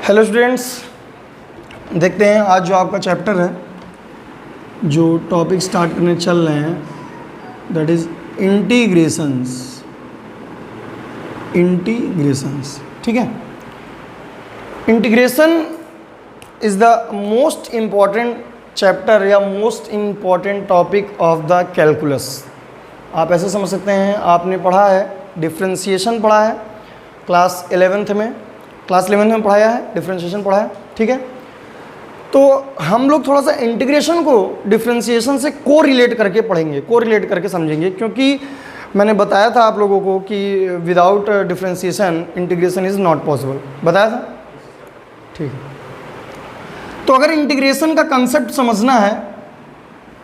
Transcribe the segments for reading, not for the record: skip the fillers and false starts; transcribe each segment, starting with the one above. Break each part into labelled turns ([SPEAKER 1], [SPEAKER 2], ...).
[SPEAKER 1] Hello students, देखते हैं आज जो आपका चैप्टर है, जो टॉपिक स्टार्ट करने चल रहे हैं, दैट इज़ इंटीग्रेशंस। ठीक है, integration is the most important chapter या most important topic of the calculus. आप ऐसे समझ सकते हैं, आपने पढ़ा है डिफ्रेंशिएशन, पढ़ा है क्लास 11th में पढ़ाया है, डिफ्रेंशिएशन पढ़ा है। ठीक है, तो हम लोग थोड़ा सा इंटीग्रेशन को डिफ्रेंशिएशन से को रिलेट करके पढ़ेंगे, को रिलेट करके समझेंगे, क्योंकि मैंने बताया था आप लोगों को कि without differentiation integration is not possible, बताया था। ठीक है, तो अगर इंटीग्रेशन का कंसेप्ट समझना है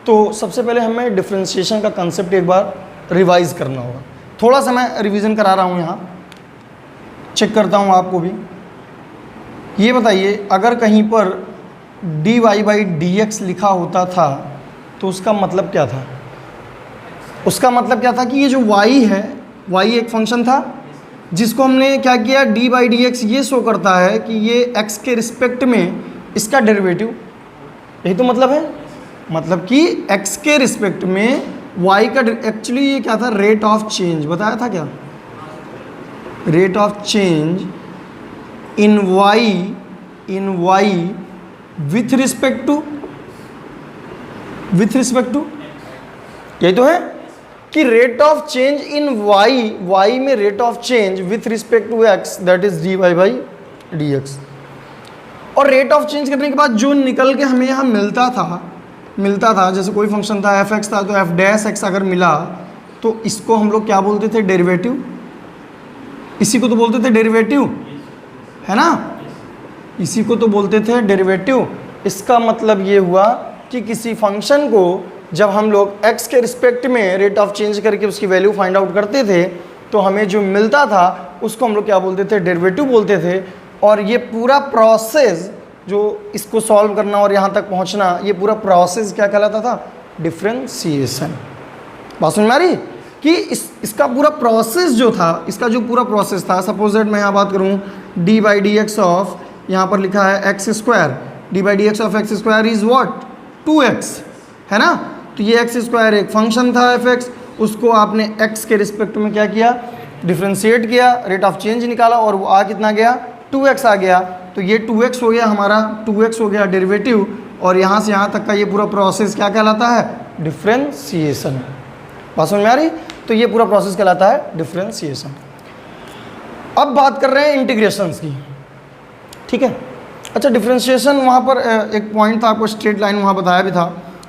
[SPEAKER 1] तो सबसे पहले हमें डिफ्रेंशिएशन का कंसेप्ट एक बार रिवाइज करना होगा। थोड़ा सा मैं रिवीजन करा रहा हूँ, यहाँ चेक करता हूँ आपको भी। ये बताइए, अगर कहीं पर dy/dx लिखा होता था तो उसका मतलब क्या था? उसका मतलब क्या था कि ये जो y है, y एक फंक्शन था जिसको हमने क्या किया, dy/dx ये शो करता है कि ये x के रिस्पेक्ट में इसका डेरिवेटिव, यही तो मतलब है। मतलब कि x के रिस्पेक्ट में y का एक्चुअली ये क्या था, रेट ऑफ चेंज, बताया था क्या, rate of change in y with respect to यही तो है कि rate of change in y में rate of change with respect to x, that is dy/dx। और रेट ऑफ चेंज करने के बाद जो निकल के हमें यहाँ मिलता था, जैसे कोई फंक्शन था f(x) था, तो f'(x) अगर मिला तो इसको हम लोग क्या बोलते थे, डेरिवेटिव। इसी को तो बोलते थे डेरिवेटिव, है ना, इसी को तो बोलते थे डेरिवेटिव। इसका मतलब ये हुआ कि किसी फंक्शन को जब हम लोग x के रिस्पेक्ट में रेट ऑफ चेंज करके उसकी वैल्यू फाइंड आउट करते थे तो हमें जो मिलता था उसको हम लोग क्या बोलते थे, डेरिवेटिव बोलते थे। और ये पूरा प्रोसेस, जो इसको सॉल्व करना और यहाँ तक पहुँचना, ये पूरा प्रोसेस क्या कहलाता था, डिफ्रेंशिएशन। बात समझ में आ रही कि इसका पूरा प्रोसेस जो था, इसका जो पूरा प्रोसेस था, सपोज दैट मैं यहाँ बात करूँ dy/dx ऑफ, यहाँ पर लिखा है x², dy/dx of x² is what, 2x, है ना। तो ये x² एक फंक्शन था f(x), उसको आपने x के रिस्पेक्ट में क्या किया, डिफ्रेंशिएट किया, रेट ऑफ चेंज निकाला और वो आ कितना गया, 2x आ गया। तो ये 2x हो गया हमारा, 2x हो गया डेरिवेटिव, और यहाँ से यहाँ तक का ये पूरा प्रोसेस क्या कहलाता है, डिफ्रेंशिएशन। बात समझ में आ रही? तो ये पूरा प्रोसेस कहलाता है डिफ्रेंशिएशन। अब बात कर रहे हैं इंटीग्रेशंस की। ठीक है, अच्छा, डिफ्रेंशिएशन वहाँ पर एक पॉइंट था, आपको स्ट्रेट लाइन वहाँ बताया भी था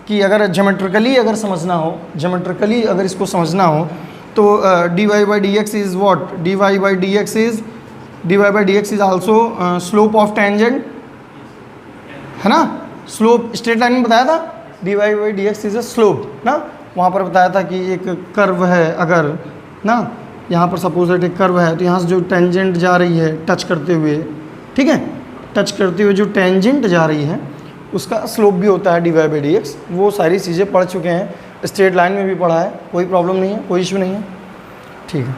[SPEAKER 1] कि अगर ज्योमेट्रिकली अगर समझना हो, ज्योमेट्रिकली अगर इसको समझना हो तो dy/dx is what, dy/dx is also slope of tangent, है ना। स्लोप स्ट्रेट लाइन में बताया था, dy/dx इज़ अ स्लोप ना। वहाँ पर बताया था कि एक कर्व है, अगर ना यहाँ पर सपोज एक कर्व है, तो यहाँ से जो टेंजेंट जा रही है टच करते हुए, ठीक है, टच करते हुए जो टेंजेंट जा रही है उसका स्लोप भी होता है dy/dx। वो सारी चीज़ें पढ़ चुके हैं, स्ट्रेट लाइन में भी पढ़ा है, कोई प्रॉब्लम नहीं है, कोई इशू नहीं है। ठीक है,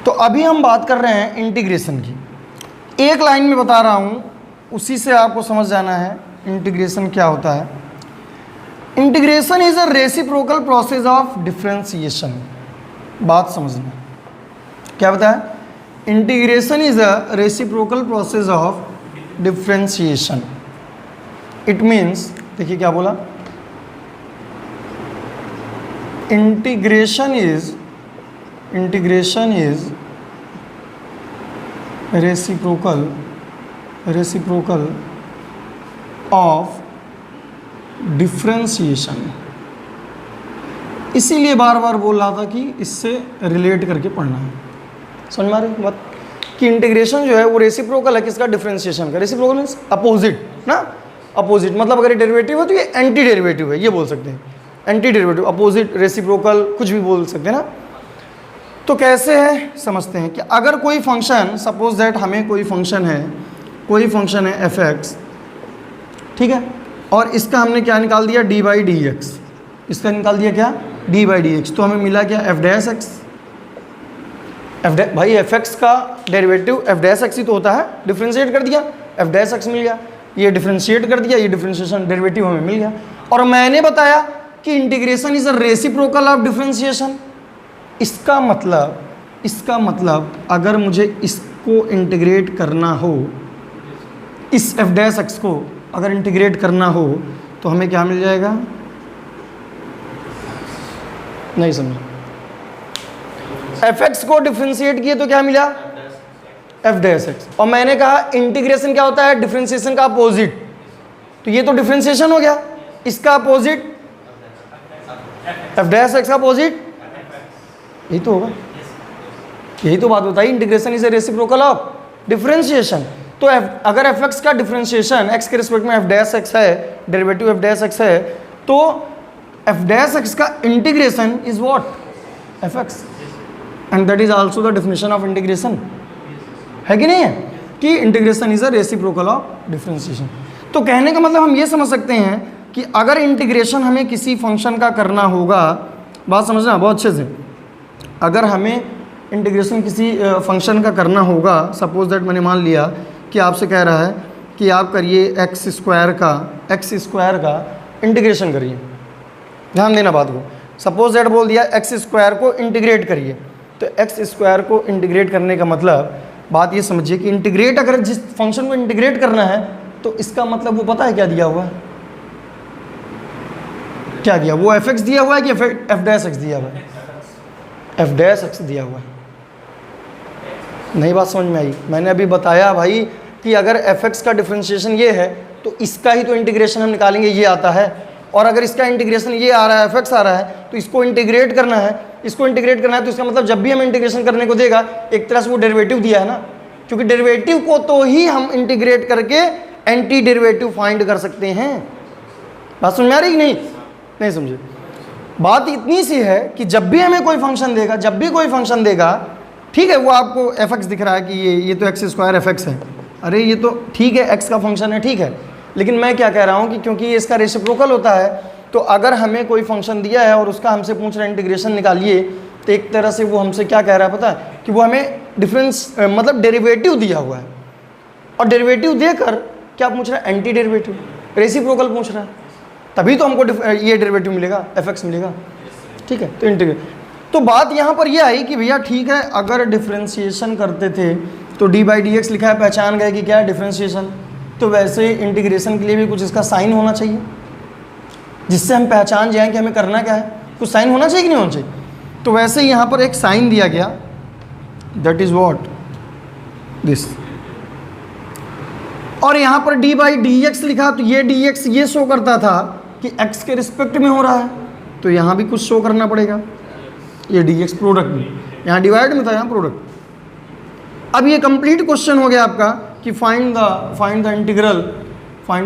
[SPEAKER 1] तो अभी हम बात कर रहे हैं इंटीग्रेशन की। एक लाइन में बता रहा हूँ, उसी से आपको समझ जाना है इंटीग्रेशन क्या होता है। Integration is a reciprocal process of differentiation. बात समझना, क्या बताया, integration is a reciprocal process of differentiation. It means, देखिए क्या बोला, integration is reciprocal of differentiation. इसीलिए बार बार बोल रहा था कि इससे रिलेट करके पढ़ना है। समझ में आ रही बात कि इंटीग्रेशन जो है वो रेसिप्रोकल है किसका, डिफ्रेंशिएशन का। रेसिप्रोकल मीन्स अपोजिट ना, अपोजिट मतलब अगर ये डेरिवेटिव है तो ये एंटी डेरिवेटिव है, ये बोल सकते हैं, एंटी डेरिवेटिव, अपोजिट, रेसिप्रोकल, कुछ भी बोल सकते हैं ना। तो कैसे है समझते हैं कि अगर कोई फंक्शन, सपोज दैट हमें कोई फंक्शन है f(x), ठीक है, और इसका हमने क्या निकाल दिया, dy/dx, इसका निकाल दिया क्या, dy/dx, तो हमें मिला क्या, f'(x), भाई f(x) का डेरिवेटिव f'(x) ही तो होता है, डिफ्रेंशिएट कर दिया, एफ डैश एक्स मिल गया, ये डिफ्रेंशिएट कर दिया, ये डिफ्रेंशिएशन डेरिवेटिव हमें मिल गया। और मैंने बताया कि integration is a reciprocal of differentiation. इसका मतलब अगर मुझे इसको इंटीग्रेट करना हो, इस एफ डैश एक्स को अगर इंटीग्रेट करना हो तो हमें क्या मिल जाएगा? नहीं समझ। एफ एक्स को डिफ्रेंशिएट किए तो क्या मिला? F dash x. और मैंने कहा इंटीग्रेशन क्या होता है? डिफ्रेंशिएशन का अपोजिट। तो ये तो डिफ्रेंशिएशन हो गया, इसका अपोजिट एफ डैश एक्स का अपोजिट, यही तो होगा, यही तो बात बताई। Integration is a reciprocal of differentiation. तो अगर एफ एक्स का डिफरेंशिएशन एक्स के रिस्पेक्ट में एफ डैश एक्स है, डेरिवेटिव एफ डैश एक्स है, तो एफ डैश एक्स का integration is what? F x. And that is also the definition of integration, है कि नहीं है? कि integration is a reciprocal of differentiation. तो कहने का मतलब हम ये समझ सकते हैं कि अगर इंटीग्रेशन हमें किसी फंक्शन का करना होगा, बात समझना बहुत अच्छे से, अगर हमें इंटीग्रेशन किसी फंक्शन का करना होगा, सपोज दैट मैंने मान लिया कि आपसे कह रहा है कि आप करिए एक्स स्क्वायर का इंटीग्रेशन करिए, ध्यान देना बात को। सपोज दैट बोल दिया एक्स स्क्वायर को इंटीग्रेट करिए, तो एक्स स्क्वायर को इंटीग्रेट करने का मतलब, बात ये समझिए कि इंटीग्रेट अगर जिस फंक्शन को इंटीग्रेट करना है तो इसका मतलब वो पता है क्या दिया हुआ है? क्या दिया? वो एफ एक्स दिया हुआ है कि एफ डैश एक्स दिया हुआ है? एफ डैश एक्स दिया हुआ है। नहीं बात समझ में आई? मैंने अभी बताया भाई कि अगर एफ एक्स का डिफरेंशिएशन ये है तो इसका ही तो इंटीग्रेशन हम निकालेंगे, ये आता है। और अगर इसका इंटीग्रेशन ये आ रहा है, एफ एक्स आ रहा है, तो इसको इंटीग्रेट करना है, तो इसका मतलब जब भी हम इंटीग्रेशन करने को देगा एक तरह से वो डेरिवेटिव दिया है ना, क्योंकि डेरिवेटिव को तो ही हम इंटीग्रेट करके एंटी डेरिवेटिव फाइंड कर सकते हैं। बात समझ में आ रही कि नहीं समझे? बात इतनी सी है कि जब भी हमें कोई फंक्शन देगा, ठीक है, वो आपको एफ एक्स दिख रहा है कि ये तो एक्स स्क्वायर एफ एक्स है, अरे ये तो ठीक है एक्स का फंक्शन है, ठीक है, लेकिन मैं क्या कह रहा हूँ कि क्योंकि ये इसका रेसिप्रोकल होता है, तो अगर हमें कोई फंक्शन दिया है और उसका हमसे पूछ रहा है इंटीग्रेशन निकालिए, तो एक तरह से वो हमसे क्या कह रहा है पता है? कि वो हमें मतलब डेरिवेटिव दिया हुआ है, और डेरिवेटिव देकर क्या पूछ रहा है? एंटी डेरिवेटिव, रेसिप्रोकल पूछ रहा है, तभी तो हमको ये डेरिवेटिव मिलेगा, एफ एक्स मिलेगा, ठीक है। तो इंटीग्रेट, तो बात यहाँ पर ये आई कि भैया ठीक है, अगर डिफ्रेंशिएशन करते थे तो डी बाई डी एक्स लिखा है, पहचान गए कि क्या है डिफ्रेंशिएशन, तो वैसे इंटीग्रेशन के लिए भी कुछ इसका साइन होना चाहिए, जिससे हम पहचान जाएं कि हमें करना क्या है, कुछ साइन होना चाहिए कि नहीं होना चाहिए। तो वैसे यहाँ पर एक साइन दिया गया, दैट इज व्हाट? दिस। और यहाँ पर डी बाई डी एक्स लिखा, तो ये डी एक्स ये शो करता था कि एक्स के रिस्पेक्ट में हो रहा है, तो यहाँ भी कुछ शो करना पड़ेगा। ये डी एक्स प्रोडक्ट में, यहाँ डिवाइड में था, यहाँ प्रोडक्ट। अब ये कंप्लीट क्वेश्चन हो गया आपका कि find the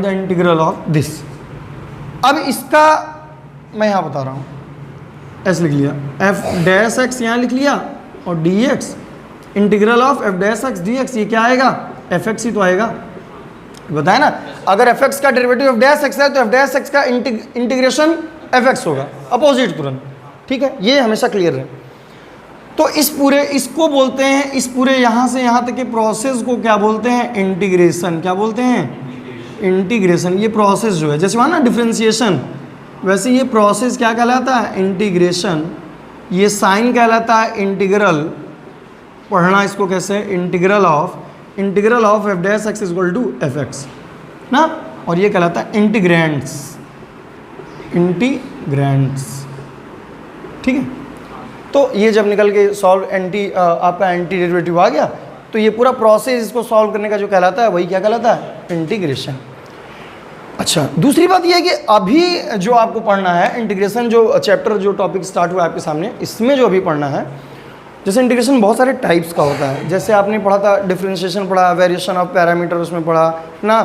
[SPEAKER 1] integral of this. अब इसका मैं यहाँ बता रहा हूँ, ऐसे लिख लिया, एफ डैश एक्स यहाँ लिख लिया, और D x integral of f dash x d x, ये क्या आएगा? एफ एक्स ही तो आएगा, बताया ना। अगर एफ एक्स का डेरिवेटिव एफ डैश एक्स है तो एफ डैश एक्स का इंटीग्रेशन एफ एक्स होगा, अपोजिट तुरंत, ठीक है, ये हमेशा क्लियर है। तो इसको बोलते हैं, इस पूरे यहाँ से यहाँ तक के प्रोसेस को क्या बोलते हैं? इंटीग्रेशन। क्या बोलते हैं? इंटीग्रेशन। ये प्रोसेस जो है, जैसे वहाँ ना डिफ्रेंशिएशन, वैसे ये प्रोसेस क्या कहलाता है? इंटीग्रेशन। ये साइन कहलाता है इंटीग्रल, पढ़ना इसको कैसे? Integral of f dash x is equal to f x ना, और ये कहलाता है इंटीग्रेंट्स, ठीक है। तो ये जब निकल के सॉल्व आपका एंटी डेरिवेटिव आ गया, तो ये पूरा प्रोसेस इसको सॉल्व करने का जो कहलाता है वही क्या कहलाता है? इंटीग्रेशन। अच्छा, दूसरी बात ये है कि अभी जो आपको पढ़ना है इंटीग्रेशन, जो चैप्टर जो टॉपिक स्टार्ट हुआ है आपके सामने, इसमें जो अभी पढ़ना है, जैसे इंटीग्रेशन बहुत सारे टाइप्स का होता है। जैसे आपने पढ़ा था डिफरेंशिएशन पढ़ा, वेरिएशन ऑफ पैरामीटर उसमें पढ़ा ना,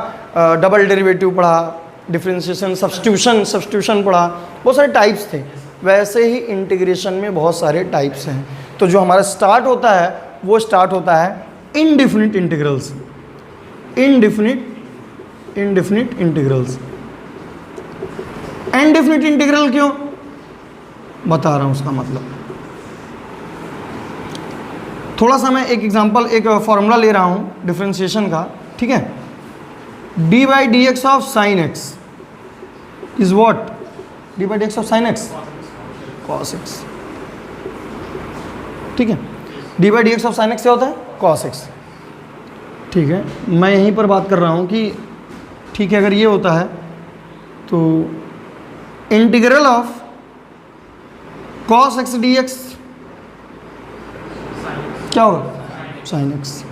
[SPEAKER 1] डबल डेरिवेटिव पढ़ा, डिफरेंशिएशन, सब्स्टिट्यूशन पढ़ा, बहुत सारे टाइप्स थे। वैसे ही इंटीग्रेशन में बहुत सारे टाइप्स हैं। तो जो हमारा स्टार्ट होता है वो स्टार्ट होता है इनडिफिनिट इंटीग्रल्स। इनडिफिनिट इंटीग्रल क्यों बता रहा हूँ, उसका मतलब थोड़ा सा मैं एक एग्जांपल, एक फॉर्मूला ले रहा हूँ डिफरेंशिएशन का, ठीक है। D by d x of sine x is what? D by d x of sine x cos x. ठीक है, d by d x of sine x क्या होता है? Cos x. ठीक है, मैं यहीं पर बात कर रहा हूँ कि ठीक है, अगर ये होता है तो integral of cos x d x क्या होगा? Sine x.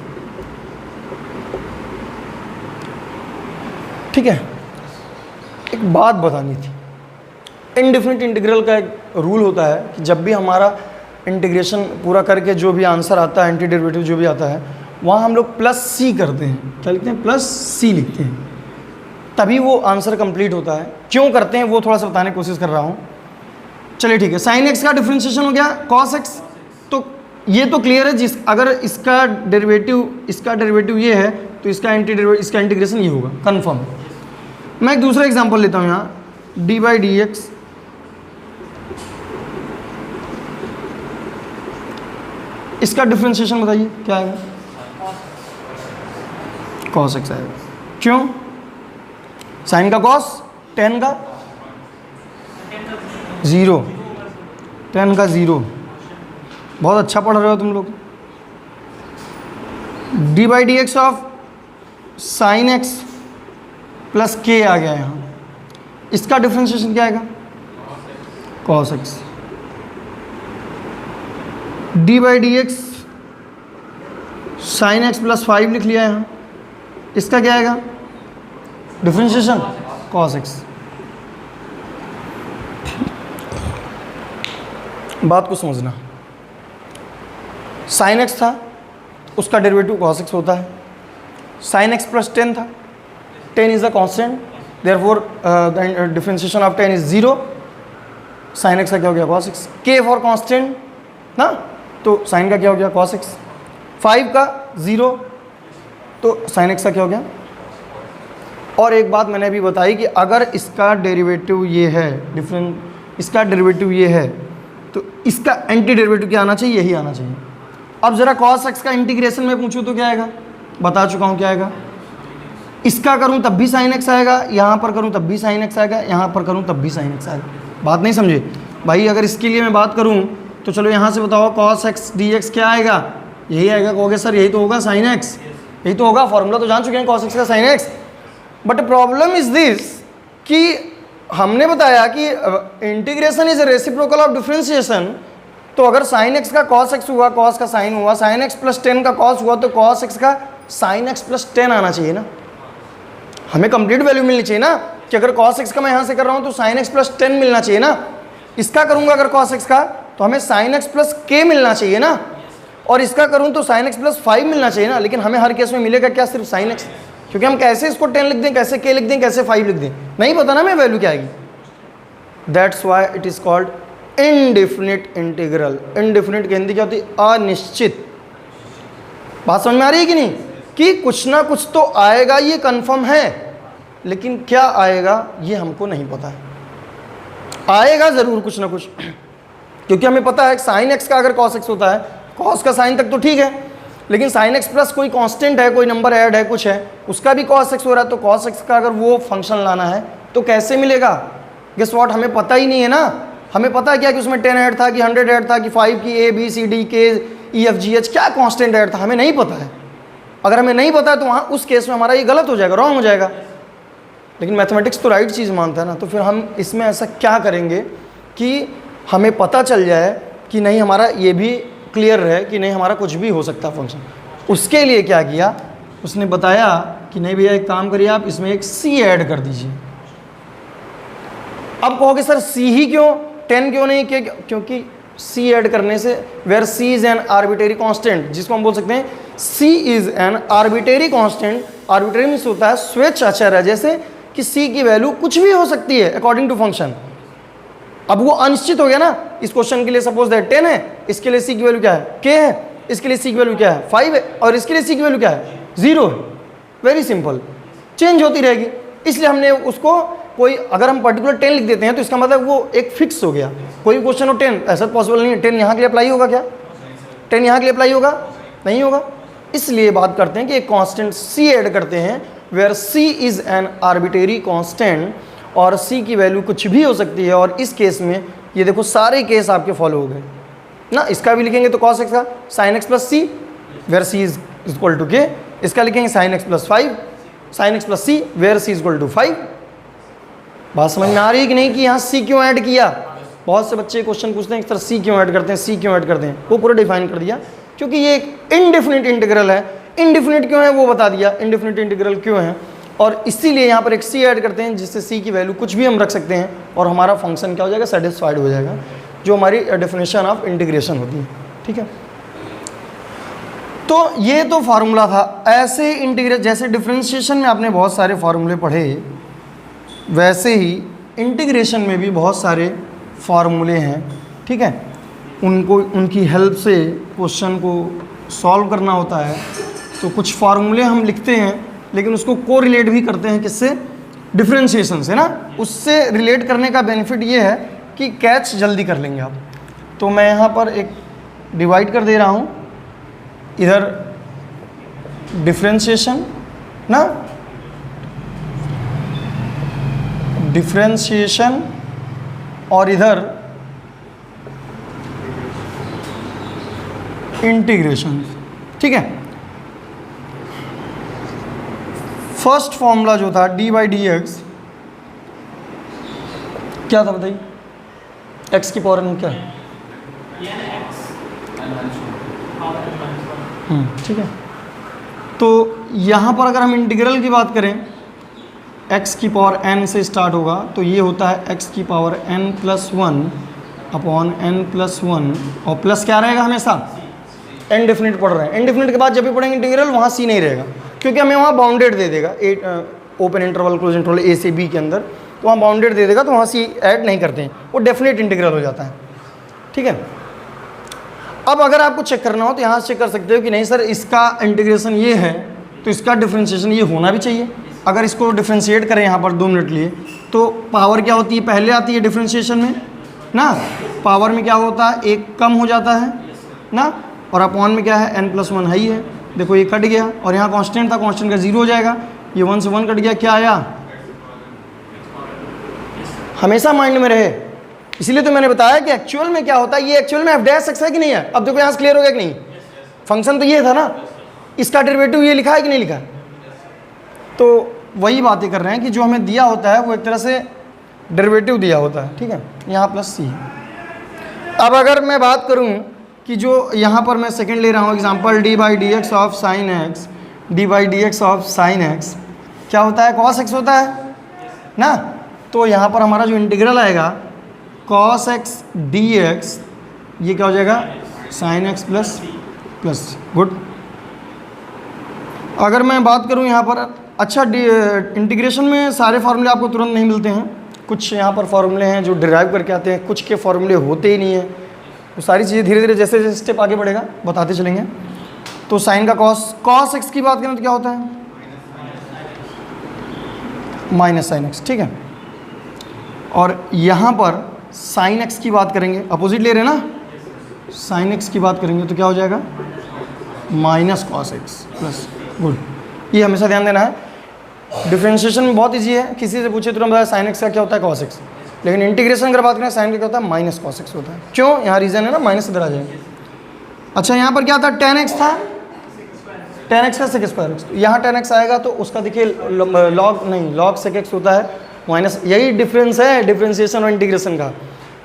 [SPEAKER 1] ठीक है, एक बात बतानी थी। इनडेफिनिट इंटीग्रल का एक रूल होता है कि जब भी हमारा इंटीग्रेशन पूरा करके जो भी आंसर आता है, एंटी डेरिवेटिव जो भी आता है, वहाँ हम लोग प्लस सी करते हैं। क्या लिखते हैं? प्लस सी लिखते हैं, तभी वो आंसर कंप्लीट होता है। क्यों करते हैं वो थोड़ा सा बताने की कोशिश कर रहा हूँ। चलिए ठीक है, साइन एक्स का डिफरेंशिएशन हो गया कॉस एक्स, तो ये तो क्लियर है। अगर इसका डेरिवेटिव ये है तो इसका इंटीग्रेशन ये होगा, कन्फर्म। मैं एक दूसरा एग्जांपल लेता हूँ यहाँ, डी बाई डी एक्स इसका डिफरेंशिएशन बताइए क्या आएगा? कॉस एक्स आएगा। क्यों? साइन का कॉस, टेन का ज़ीरो, टेन का ज़ीरो। बहुत अच्छा पढ़ रहे हो तुम लोग। D by d x of sine x plus के आ गया यहाँ, इसका डिफरेंशिएशन क्या आएगा? Cos x. D by d x sine x plus 5 लिख लिया यहाँ, इसका क्या आएगा डिफरेंशिएशन? Cos x. बात को समझना, साइन एक्स था, उसका डेरिवेटिव कॉस एक्स होता है। साइन एक्स प्लस 10 था, 10 is a constant, therefore the differentiation of 10 is 0। Sine x का क्या हो गया? Cos x. के फॉर कांस्टेंट ना, तो साइन का क्या हो गया? Cos x. 5 का 0, तो साइन एक्स का क्या हो गया? और एक बात मैंने अभी बताई कि अगर इसका डेरिवेटिव ये है, इसका डेरिवेटिव ये है, तो इसका एंटी डेरिवेटिव क्या आना चाहिए? यही आना चाहिए। अब ज़रा कॉस एक्स का इंटीग्रेशन में पूछूँ तो क्या आएगा? बता चुका हूँ क्या आएगा। इसका करूँ तब भी साइन एक्स आएगा, यहाँ पर करूँ तब भी साइन एक्स आएगा, यहाँ पर करूँ तब भी साइन एक्स आएगा। बात नहीं समझे भाई? अगर इसके लिए मैं बात करूँ तो चलो यहाँ से बताओ, कॉस एक्स डी एक्स क्या आएगा? यही आएगा। कहोगे सर यही तो होगा साइन एक्स, यही तो होगा, फॉर्मूला तो जान चुके हैं कॉस एक्स का sine x. But problem is this कि हमने बताया कि integration is a reciprocal of differentiation. तो अगर साइन एक्स का कॉस एक्स हुआ, कॉस का साइन हुआ, साइन एक्स प्लस 10 का कॉस हुआ, तो कॉस एक्स का साइन एक्स प्लस 10 आना चाहिए ना। हमें कंप्लीट वैल्यू मिलनी चाहिए ना, कि अगर कॉस एक्स का मैं यहाँ से कर रहा हूँ तो साइन एक्स प्लस 10 मिलना चाहिए ना। इसका करूँगा अगर कॉस एक्स का तो हमें साइन एक्स प्लस के मिलना चाहिए ना, और इसका करूँ तो साइन एक्स प्लस 5 मिलना चाहिए ना। लेकिन हमें हर केस में मिलेगा क्या? सिर्फ साइन एक्स। क्योंकि हम कैसे इसको 10 लिख दें, कैसे के लिख दें, कैसे 5 लिख दें, नहीं पता ना हमें वैल्यू क्या आएगी। That's why it is called indefinite integral. Indefinite की हिंदी क्या होती है? अनिश्चित। बात समझ में आ रही है कि नहीं? कि कुछ ना कुछ तो आएगा, ये कंफर्म है, लेकिन क्या आएगा ये हमको नहीं पता है। आएगा ज़रूर कुछ ना कुछ, क्योंकि हमें पता है साइन एक्स का अगर कॉस एक्स होता है, कॉस का साइन तक तो ठीक है, लेकिन साइन एक्स प्लस कोई कांस्टेंट है, कोई नंबर ऐड है, कुछ है, उसका भी कॉस एक्स हो रहा है, तो कॉस एक्स का अगर वो फंक्शन लाना है तो कैसे मिलेगा? Guess what? हमें पता ही नहीं है ना। हमें पता है क्या कि उसमें 10 ऐड था, कि 100 ऐड था, कि 5 की A B C D K E F G H क्या कांस्टेंट ऐड था? हमें नहीं पता है। अगर हमें नहीं पता है तो वहाँ उस केस में हमारा ये गलत हो जाएगा, रॉन्ग हो जाएगा। लेकिन मैथमेटिक्स तो राइट चीज़ मानता है ना, तो फिर हम इसमें ऐसा क्या करेंगे कि हमें पता चल जाए कि नहीं, हमारा ये भी क्लियर रहे कि नहीं, हमारा कुछ भी हो सकता है फंक्शन। उसके लिए क्या किया उसने बताया कि नहीं भैया, एक काम करिए, आप इसमें एक सी ऐड कर दीजिए। अब कहोगे सर सी ही क्यों, 10 क्यों नहीं? क्योंकि सी ऐड करने से, where C is an arbitrary constant, जिसको हम बोल सकते हैं C is an arbitrary constant. Arbitrary means होता है स्वेच्छाचार, जैसे कि सी की वैल्यू कुछ भी हो सकती है अकॉर्डिंग टू फंक्शन। अब वो अनिश्चित हो गया ना। इस क्वेश्चन के लिए सपोज दैट 10 है, इसके लिए सी की वैल्यू क्या है? के है। इसके लिए सी की वैल्यू क्या है? 5 है। और इसके लिए सी की वैल्यू क्या है? 0 है। वेरी सिंपल, चेंज होती रहेगी। इसलिए हमने उसको कोई, अगर हम पर्टिकुलर 10 लिख देते हैं तो इसका मतलब वो एक फिक्स हो गया। कोई क्वेश्चन हो 10, ऐसा पॉसिबल नहीं है। 10 यहाँ के लिए अप्लाई होगा क्या? 10 यहाँ के लिए अप्लाई होगा? नहीं होगा। इसलिए बात करते हैं कि एक कांस्टेंट सी ऐड करते हैं, where C is an arbitrary constant, और सी की वैल्यू कुछ भी हो सकती है। और इस केस में ये देखो सारे केस आपके फॉलो हो गए ना। इसका भी लिखेंगे तो cos x का sin x plus c where C is equal to k, इसका लिखेंगे sin x plus 5 sin x plus c where C is equal to 5। बात समझ में आ रही है कि नहीं कि यहाँ सी क्यों ऐड किया? बहुत से बच्चे क्वेश्चन पूछते हैं इस तरह सी क्यों ऐड करते हैं, सी क्यों ऐड करते हैं, वो पूरा डिफाइन कर दिया। क्योंकि ये एक इनडेफिनिट इंटीग्रल है। इनडेफिनिट क्यों है वो बता दिया, इनडेफिनिट इंटीग्रल क्यों है, और इसीलिए यहाँ पर एक सी ऐड करते हैं जिससे सी की वैल्यू कुछ भी हम रख सकते हैं और हमारा फंक्शन क्या हो जाएगा, सेटिस्फाइड हो जाएगा, जो हमारी डेफिनेशन ऑफ इंटीग्रेशन होती है। ठीक है, तो ये तो फार्मूला था। ऐसे इंटीग्रेट जैसे डिफरेंशिएशन में आपने बहुत सारे फार्मूले पढ़े, वैसे ही इंटीग्रेशन में भी बहुत सारे फार्मूले हैं। ठीक है, उनको उनकी हेल्प से क्वेश्चन को सॉल्व करना होता है। तो कुछ फार्मूले हम लिखते हैं लेकिन उसको को रिलेट भी करते हैं किससे, डिफरेंशिएशन से ना। उससे रिलेट करने का बेनिफिट ये है कि कैच जल्दी कर लेंगे आप। तो मैं यहाँ पर एक डिवाइड कर दे रहा हूँ, इधर डिफरेंशिएशन ना, डिफरेंशिएशन, और इधर इंटीग्रेशन। ठीक है, फर्स्ट फॉर्मूला जो था डी बाई डी एक्स क्या था बताइए, एक्स की पावर n क्या है? ठीक है, तो यहाँ पर अगर हम इंटीग्रल की बात करें, x की पावर n से स्टार्ट होगा, तो ये होता है x की power n plus 1 upon n plus 1, और प्लस क्या रहेगा हमेशा, इनडेफिनिट पढ़ रहे हैं। इनडेफिनिट के बाद जब भी पढ़ेंगे इंटीग्रल वहाँ c नहीं रहेगा, क्योंकि हमें वहाँ बाउंडेड दे देगा, open interval close interval a से b के अंदर, तो वहाँ बाउंडेड दे देगा, तो वहाँ c ऐड नहीं करते हैं, वो डेफिनेट इंटीग्रल हो जाता है। ठीक है, अब अगर आपको चेक करना हो तो यहाँ से चेक कर सकते हो कि नहीं सर इसका इंटीग्रेशन ये है तो इसका डिफरेंशिएशन ये होना भी चाहिए। अगर इसको डिफरेंशिएट करें यहाँ पर 2 मिनट लिए, तो पावर क्या होती है, पहले आती है डिफरेंशिएशन में ना, पावर में क्या होता है, एक कम हो जाता है ना, और अपॉन में क्या है, n प्लस 1 है ही है। देखो ये कट गया, और यहाँ कांस्टेंट था, कांस्टेंट का 0 हो जाएगा, ये 1 से 1 कट गया, क्या आया, हमेशा माइंड में रहे। इसीलिए तो मैंने बताया कि एक्चुअल में क्या होता है, ये एक्चुअल में एफ डैश एक्स है कि नहीं है। अब देखो यहाँ से क्लियर हो गया कि नहीं, फंक्शन तो ये था ना, इसका डेरिवेटिव ये लिखा है कि नहीं लिखा है। तो वही बातें कर रहे हैं कि जो हमें दिया होता है वो एक तरह से डेरिवेटिव दिया होता है। ठीक है, यहाँ प्लस सी। अब अगर मैं बात करूँ कि जो यहाँ पर मैं सेकंड ले रहा हूँ example, D by d x of sine x, D by d x of sine x क्या होता है, कॉस एक्स होता है ना। तो यहाँ पर हमारा जो इंटीग्रल आएगा कॉस एक्स डी एक्स, ये क्या हो जाएगा, sine x plus plus, good. अगर मैं बात करूँ यहाँ पर, अच्छा इंटीग्रेशन में सारे फार्मूले आपको तुरंत नहीं मिलते हैं, कुछ यहाँ पर फार्मूले हैं जो डिराइव करके आते हैं, कुछ के फार्मूले होते ही नहीं हैं। तो सारी चीज़ें धीरे धीरे जैसे जैसे स्टेप आगे बढ़ेगा बताते चलेंगे। तो साइन का कॉस एक्स की बात करें तो क्या होता है, माइनस साइन एक्स। ठीक है, और यहाँ पर साइन एक्स की बात करेंगे, अपोजिट ले रहे हैं ना, साइन एक्स की बात करेंगे तो क्या हो जाएगा, minus cos x plus, good. ये हमेशा ध्यान देना है, डिफरेंशिएशन में बहुत इजी है, किसी से पूछे तुरंत बताया साइन एक्स का क्या होता है, कॉस एक्स। लेकिन इंटीग्रेशन अगर बात करें साइन का क्या होता है, माइनस कॉस एक्स होता है। क्यों, यहाँ रीज़न है ना, माइनस इधर आ जाएंगे। अच्छा यहाँ पर क्या था, टेन एक्स था, टेन एक्स का सेक स्क्वायर एक्स, यहाँ टेन एक्स आएगा तो उसका देखिए लॉग नहीं, लॉग सेक एक्स होता है माइनस, यही डिफरेंस है डिफरेंशिएशन और इंटीग्रेशन का।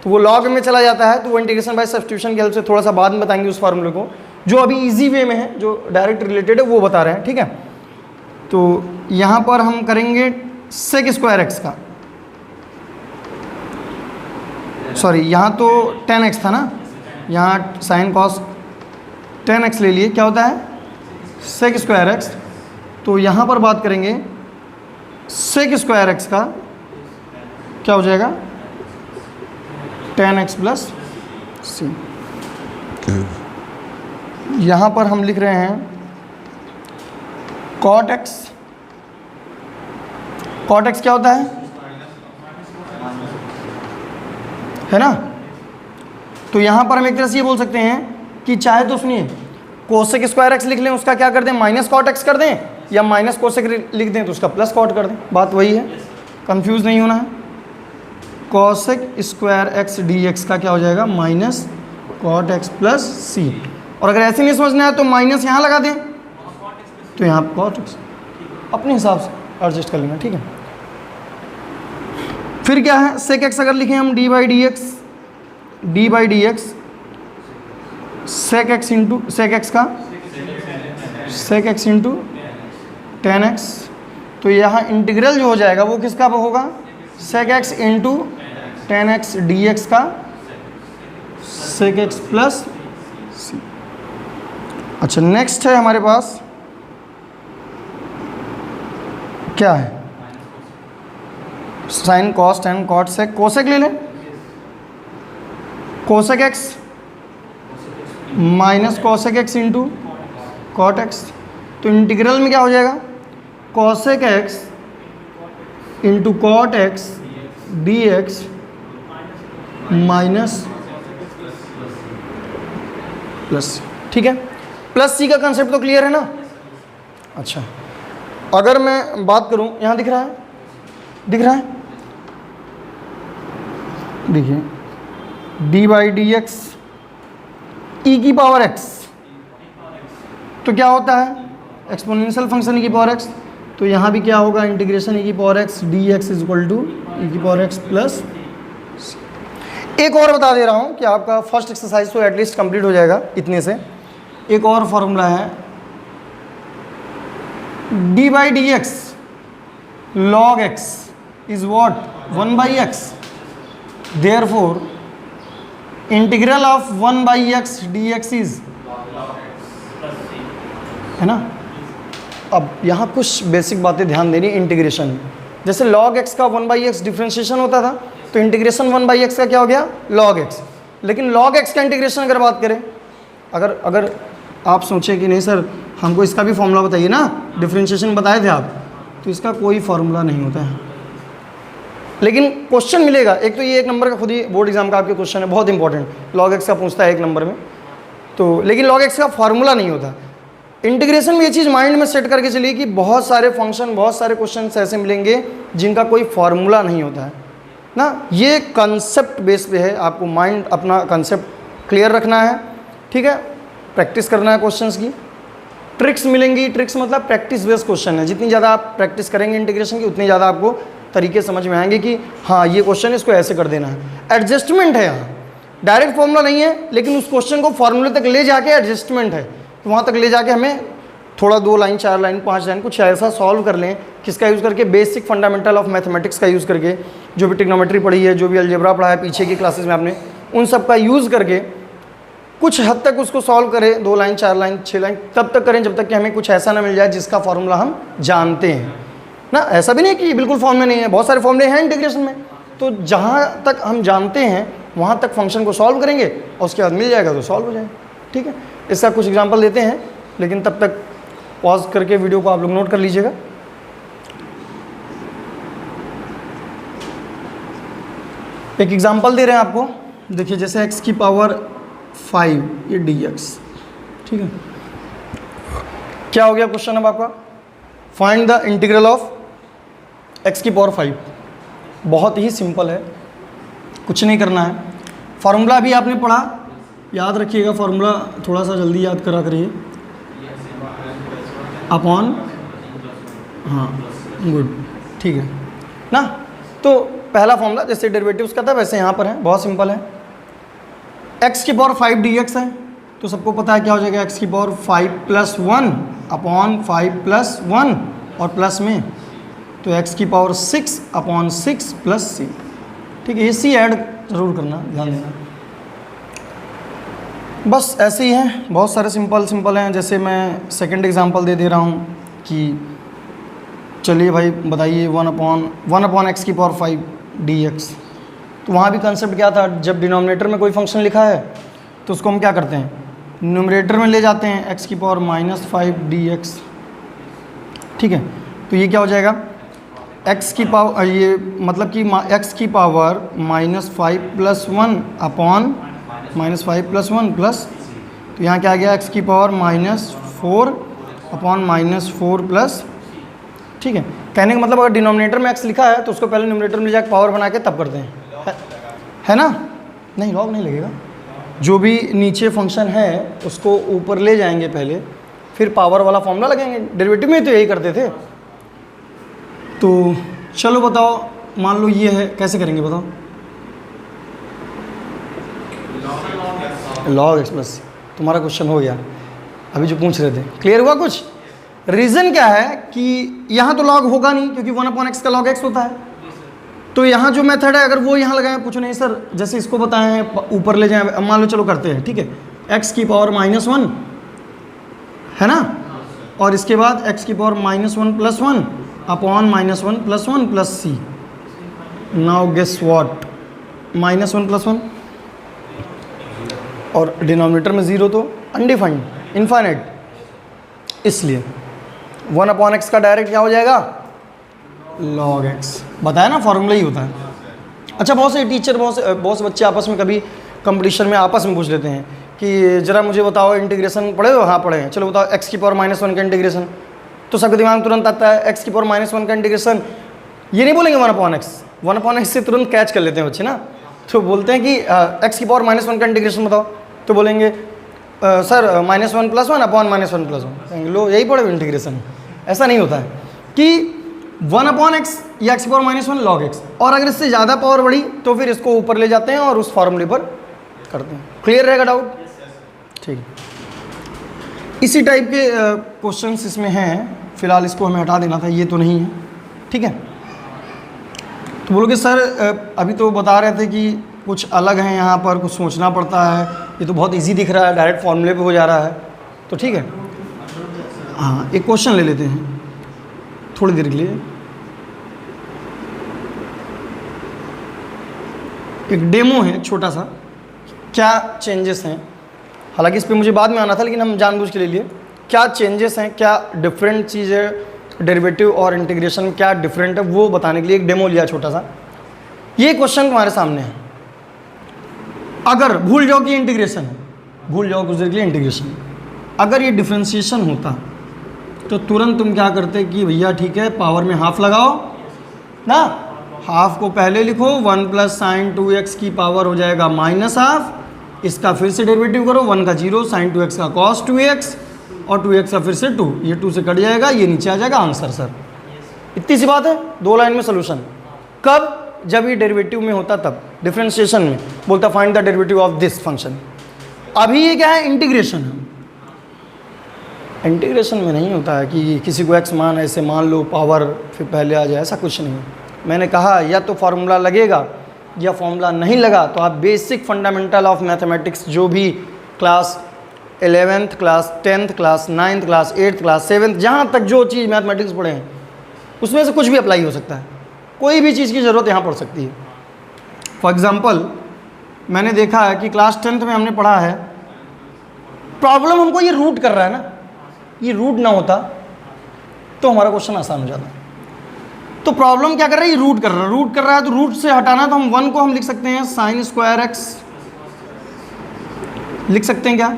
[SPEAKER 1] तो वो लॉग में चला जाता है, तो वो इंटीग्रेशन बाय सब्स्टिट्यूशन की हेल्प से थोड़ा सा बाद में बताएंगे उस फार्मूले को, जो अभी इजी वे में है, जो डायरेक्ट रिलेटेड है वो बता रहे हैं। ठीक है, तो यहाँ पर हम करेंगे सेक स्क्वायर एक्स का, सॉरी यहाँ तो टेन एक्स था ना, यहाँ साइन कॉस टेन एक्स ले लिए, क्या होता है सेक स्क्वायर एक्स। तो यहाँ पर बात करेंगे सेक स्क्वायर एक्स का क्या हो जाएगा, टेन एक्स प्लस सी। यहाँ पर हम लिख रहे हैं कॉट एक्स, कॉट एक्स क्या होता है ना। तो यहाँ पर हम एक तरह से ये बोल सकते हैं कि चाहे तो सुनिए कोसेक स्क्वायर एक्स लिख लें, उसका क्या कर दें, माइनस कॉट एक्स कर दें, या माइनस कोसेक लिख दें तो उसका प्लस कॉट कर दें, बात वही है, कंफ्यूज नहीं होना है। Cosec square x d x का क्या हो जाएगा, माइनस कॉट एक्स प्लस सी। और अगर ऐसे नहीं समझना है तो माइनस यहाँ लगा दें तो यहाँ कॉट एक्स, अपने हिसाब से एडजस्ट कर लेना, ठीक है। फिर क्या है, सेक एक्स अगर लिखें हम d by d x sec x into sec x का sec x into tan x, तो यहाँ इंटीग्रल जो हो जाएगा वो किसका होगा, sec x into tan x d x का सेक एक्स प्लस सी। अच्छा नेक्स्ट है हमारे पास क्या है, sine cos tan cot sec, cosec ले लें, cosec x minus cosec x into cot x, तो इंटीग्रल में क्या हो जाएगा, cosec x into cot x d x minus plus, ठीक है। प्लस सी का कंसेप्ट तो क्लियर है ना। अच्छा अगर मैं बात करूं, यहाँ दिख रहा है, दिख रहा है, देखिए डी बाई डी एक्स ई की पावर एक्स, तो क्या होता है एक्सपोनेंशियल फंक्शन ई की पावर एक्स, तो यहाँ भी क्या होगा इंटीग्रेशन ई की power x d x is equal to e की पावर एक्स प्लस। एक और बता दे रहा हूँ कि आपका फर्स्ट एक्सरसाइज तो एटलीस्ट कंप्लीट हो जाएगा इतने से। एक और फॉर्मूला है d by d x log x is what 1 by x, therefore integral of 1 by x d x is, है ना। अब यहाँ कुछ बेसिक बातें ध्यान देनी इंटीग्रेशन में, जैसे लॉग एक्स का 1 बाई एक्स डिफ्रेंशिएशन होता था, तो इंटीग्रेशन 1 बाई एक्स का क्या हो गया लॉग एक्स। लेकिन लॉग एक्स का इंटीग्रेशन अगर बात करें, अगर आप सोचें कि नहीं सर हमको इसका भी फॉर्मूला बताइए ना, डिफ्रेंशिएशन बताए थे आप, तो इसका कोई फॉर्मूला नहीं होता है। लेकिन क्वेश्चन मिलेगा, एक तो ये 1 नंबर का खुद ही बोर्ड एग्जाम का आपके क्वेश्चन है, बहुत इंपॉर्टेंट, लॉग एक्स का पूछता है 1 नंबर में, तो लेकिन लॉग एक्स का फॉर्मूला नहीं होता। इंटीग्रेशन में ये चीज़ माइंड में सेट करके चलिए कि बहुत सारे फंक्शन, बहुत सारे क्वेश्चन ऐसे मिलेंगे जिनका कोई फॉर्मूला नहीं होता है ना। ये कंसेप्ट बेस पे है, आपको माइंड अपना कंसेप्ट क्लियर रखना है, ठीक है, प्रैक्टिस करना है क्वेश्चंस की। ट्रिक्स मिलेंगी, ट्रिक्स मतलब प्रैक्टिस बेस्ड क्वेश्चन है, जितनी ज़्यादा आप प्रैक्टिस करेंगे इंटीग्रेशन की उतनी ज़्यादा आपको तरीके समझ में आएंगे कि हाँ ये क्वेश्चन इसको ऐसे कर देना है। एडजस्टमेंट है यहाँ, डायरेक्ट फॉर्मूला नहीं है, लेकिन उस क्वेश्चन को फॉर्मूले तक ले जाके एडजस्टमेंट है, तो वहाँ तक ले जाके हमें थोड़ा 2 लाइन 4 लाइन 5 लाइन कुछ ऐसा सॉल्व कर लें, किसका यूज़ करके, बेसिक फंडामेंटल ऑफ मैथमेटिक्स का यूज़ करके, जो भी ट्रिग्नोमेट्री पढ़ी है, जो भी अलजेब्रा पढ़ा है पीछे की क्लासेस में आपने, उन सब का यूज़ करके कुछ हद तक उसको सॉल्व करें, 2 लाइन 4 लाइन 6 लाइन तब तक करें जब तक कि हमें कुछ ऐसा ना मिल जाए जिसका फॉर्मूला हम जानते हैं ना। ऐसा भी नहीं कि बिल्कुल फॉर्म में नहीं है, बहुत सारे फॉर्मूले हैं इंटीग्रेशन में, तो जहाँ तक हम जानते हैं वहाँ तक फंक्शन को सॉल्व करेंगे और उसके बाद मिल जाएगा तो सॉल्व हो जाएगा, ठीक है। इसका कुछ एग्जाम्पल देते हैं, लेकिन तब तक पॉज करके वीडियो को आप लोग नोट कर लीजिएगा। एक एग्जाम्पल दे रहे हैं आपको, देखिए जैसे x की पावर 5 ये dx, ठीक है। क्या हो गया क्वेश्चन अब आपका, find the integral of x की पावर 5। बहुत ही सिंपल है, कुछ नहीं करना है, फार्मूला भी आपने पढ़ा, याद रखिएगा फार्मूला, थोड़ा सा जल्दी याद करा करिए, अपॉन, हाँ गुड, ठीक है ना। तो पहला फॉर्मूला जैसे डेरिवेटिव्स का था वैसे यहाँ पर है, बहुत सिंपल है। x की पावर 5 dx है, तो सबको पता है क्या हो जाएगा, x की पावर 5 प्लस 1 अपॉन 5 प्लस 1 और प्लस में तो x की पावर 6 अपॉन 6 प्लस c, ठीक है। ये c ऐड ज़रूर करना, ध्यान देना। बस ऐसे ही हैं, बहुत सारे सिंपल हैं। जैसे मैं सेकंड एग्जांपल दे रहा हूँ कि चलिए भाई बताइए 1 अपॉन x की पावर 5 dx, तो वहाँ भी कंसेप्ट क्या था, जब डिनोमिनेटर में कोई फंक्शन लिखा है तो उसको हम क्या करते हैं, न्यूमरेटर में ले जाते हैं, x की पावर -5 dx, ठीक है। तो ये क्या हो जाएगा, x की पावर, ये मतलब कि x की power -5 plus 1 upon -5 plus 1 plus, तो यहाँ क्या आ गया, x की पावर -4 अपॉन -4 प्लस, ठीक है। कहने का मतलब अगर डिनोमिनेटर में x लिखा है तो उसको पहले न्यूमरेटर में जाकर पावर बना के तब करते हैं, है ना? नहीं, लॉग नहीं लगेगा। जो भी नीचे फंक्शन है उसको ऊपर ले जाएंगे पहले, फिर पावर वाला फॉर्मूला लगाएंगे। डेरिवेटिव में तो यही करते थे। तो चलो बताओ, मान लो ये है, कैसे करेंगे बताओ? लॉग एक्स प्लस, तुम्हारा क्वेश्चन हो गया अभी जो पूछ रहे थे। क्लियर हुआ कुछ? रीज़न क्या है कि यहाँ तो लॉग होगा नहीं क्योंकि 1/x का लॉग x होता है। तो यहाँ जो मेथड है अगर वो यहाँ लगाएं, पूछो नहीं सर जैसे इसको बताए हैं ऊपर ले जाएं, मान लो चलो करते हैं, ठीक है। x की पावर -1 है ना, और इसके बाद x की power -1 + 1 upon -1 + 1 + c। Now guess what, -1 + 1 और डिनोमिनेटर में 0 तो अनडिफाइंड, इनफाइनाइट, इसलिए 1/x का डायरेक्ट क्या हो जाएगा? log x। बताया ना, फॉर्मूला ही होता है। अच्छा, बहुत से टीचर, बहुत से बच्चे आपस में कभी कंपटीशन में आपस में पूछ लेते हैं कि ज़रा मुझे बताओ इंटीग्रेशन पढ़े हो? हाँ पढ़े हैं। चलो बताओ x की पावर -1 का इंटीग्रेशन। तो सबके दिमाग में तुरंत आता है x की पावर -1 का इंटीग्रेशन। ये नहीं बोलेंगे 1/x से तुरंत कैच कर लेते हैं बच्चे ना। तो बोलते हैं कि x की पावर -1 का इंटीग्रेशन बताओ, तो बोलेंगे सर -1 + 1 अपॉन -1 + 1। लो यही पढ़े इंटीग्रेशन। ऐसा नहीं होता है कि 1/x या x की पावर -1 log x, और अगर इससे ज़्यादा पावर बढ़ी तो फिर इसको ऊपर ले जाते हैं और उस फॉर्मूले पर करते हैं। क्लियर रहेगा डाउट? ठीक। इसी टाइप के क्वेश्चंस इसमें हैं, फिलहाल इसको हमें हटा देना था, ये तो नहीं है, ठीक है। तो बोलोगे सर अभी तो बता रहे थे कि कुछ अलग है यहाँ पर, कुछ सोचना पड़ता है, ये तो बहुत इजी दिख रहा है, डायरेक्ट फॉर्मूले पे हो जा रहा है, तो ठीक है। हाँ, एक क्वेश्चन ले लेते हैं थोड़ी देर के लिए, एक डेमो है छोटा सा, क्या चेंजेस हैं। हालांकि इस पे मुझे बाद में आना था, लेकिन हम जानबूझ के ले लिए। क्या चेंजेस हैं, क्या डिफरेंट चीज़ है, डेरिवेटिव और इंटीग्रेशन में क्या डिफरेंट है, वो बताने के लिए एक डेमो लिया छोटा सा। ये क्वेश्चन तुम्हारे सामने है। अगर भूल जाओ कि इंटीग्रेशन है, भूल जाओ कुछ देर के लिए इंटीग्रेशन, अगर ये डिफ्रेंशिएशन होता तो तुरंत तुम क्या करते कि भैया ठीक है पावर में हाफ लगाओ ना, हाफ को पहले लिखो, 1 + sin 2x की पावर हो जाएगा -1/2, इसका फिर से डेरिवेटिव करो, 1 का 0, sin 2x का cos 2x, और 2x का फिर से 2, ये 2 से कट जाएगा, ये नीचे आ जाएगा आंसर। सर इतनी सी बात है, 2 लाइन में सोल्यूशन। कब? जब ये डेरिवेटिव में होता तब, डिफरेंशिएशन में बोलता find the derivative of this function. अभी ये क्या है? इंटीग्रेशन है। इंटीग्रेशन में नहीं होता है कि किसी को x मान ऐसे मान लो पावर फिर पहले आ जाए, ऐसा कुछ नहीं है। मैंने कहा या तो फार्मूला लगेगा या फार्मूला नहीं लगा तो आप बेसिक फंडामेंटल ऑफ मैथमेटिक्स जो भी class 11th class 10th class 9th class 8th class 7th जहाँ तक जो चीज़ मैथमेटिक्स पढ़े हैं उसमें से कुछ भी अप्लाई हो सकता है, कोई भी चीज़ की ज़रूरत यहाँ पड़ सकती है। फॉर एग्ज़ाम्पल मैंने देखा है कि क्लास 10th में हमने पढ़ा है, प्रॉब्लम हमको ये रूट कर रहा है ना, ये रूट ना होता तो हमारा क्वेश्चन आसान हो जाता। तो प्रॉब्लम क्या कर रहा है? ये रूट कर रहा है, रूट कर रहा है, तो रूट से हटाना तो हम 1 को हम लिख सकते हैं sin² x, लिख सकते हैं क्या?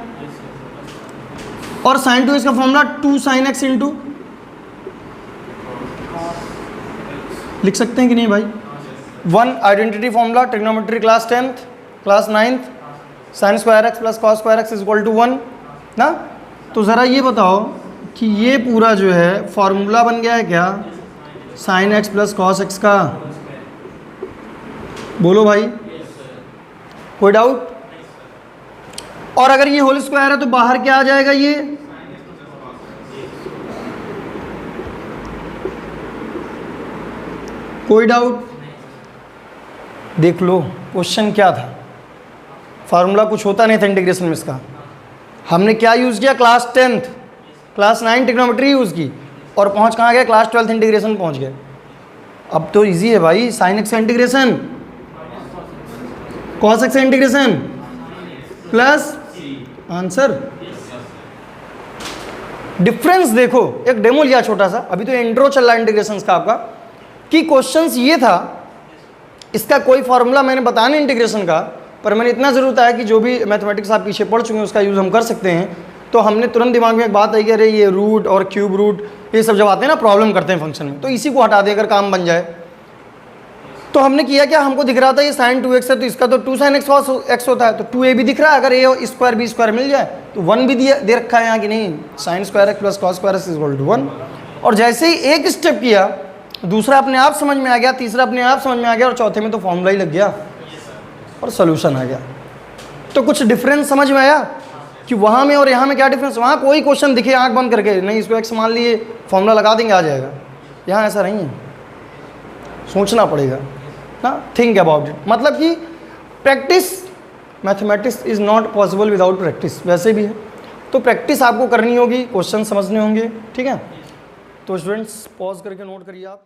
[SPEAKER 1] और sin 2x का फॉर्मूला 2 sin x इंटू, लिख सकते हैं कि नहीं भाई? 1 identity formula trigonometry class 10th class 9th, sin² x + cos² x = 1 ना। तो ज़रा ये बताओ कि ये पूरा जो है फॉर्मूला बन गया है क्या sin x + cos x का? बोलो भाई, कोई डाउट? और अगर ये होल स्क्वायर है तो बाहर क्या आ जाएगा? ये कोई डाउट? देख लो क्वेश्चन क्या था, फार्मूला कुछ होता नहीं था इंटीग्रेशन में इसका। हमने क्या यूज़ किया? Class 10th class 9 trigonometry use की, और पहुंच कहाँ गए? क्लास 12th इंटीग्रेशन पहुंच गए। अब तो इजी है भाई, sin x का इंटीग्रेशन, cos x का इंटीग्रेशन प्लस आंसर। डिफरेंस देखो, एक डेमो लिया छोटा सा, अभी तो इंट्रो चल रहा है इंटीग्रेशन का आपका, कि क्वेश्चंस ये था, इसका कोई फार्मूला मैंने बताया नहीं इंटीग्रेशन का, पर मैंने इतना ज़रूर बताया कि जो भी मैथमेटिक्स आप पीछे पढ़ चुके हैं उसका यूज़ हम कर सकते हैं। तो हमने तुरंत दिमाग में एक बात आई कि अरे ये रूट और क्यूब रूट ये सब जब आते हैं ना प्रॉब्लम करते हैं फंक्शन में, तो इसी को हटा दें अगर काम बन जाए। तो हमने किया क्या, हमको दिख रहा था ये sin 2x है तो इसका तो 2 sin x होता है, तो 2a भी दिख रहा है, अगर a स्क्वायर b स्क्वायर मिल जाए तो 1 भी दे रखा है यहाँ कि नहीं, sin square x plus cos square x is equal to 1। और जैसे ही एक स्टेप किया दूसरा अपने आप समझ में आ गया, तीसरा अपने आप समझ में आ गया, और चौथे में तो फॉर्मूला ही लग गया और सोल्यूशन आ गया। तो कुछ डिफरेंस समझ में आया कि वहाँ में और यहाँ में क्या डिफरेंस। वहाँ कोई क्वेश्चन दिखे आंख बंद करके नहीं इसको एक्स मान लिए फॉर्मूला लगा देंगे आ जाएगा, यहाँ ऐसा नहीं है, सोचना पड़ेगा ना, थिंक अबाउट इट। मतलब कि practice, mathematics is not possible without practice, वैसे भी है। तो प्रैक्टिस आपको करनी होगी, क्वेश्चन समझने होंगे, ठीक है। तो स्टूडेंट्स पॉज करके नोट करिए आप।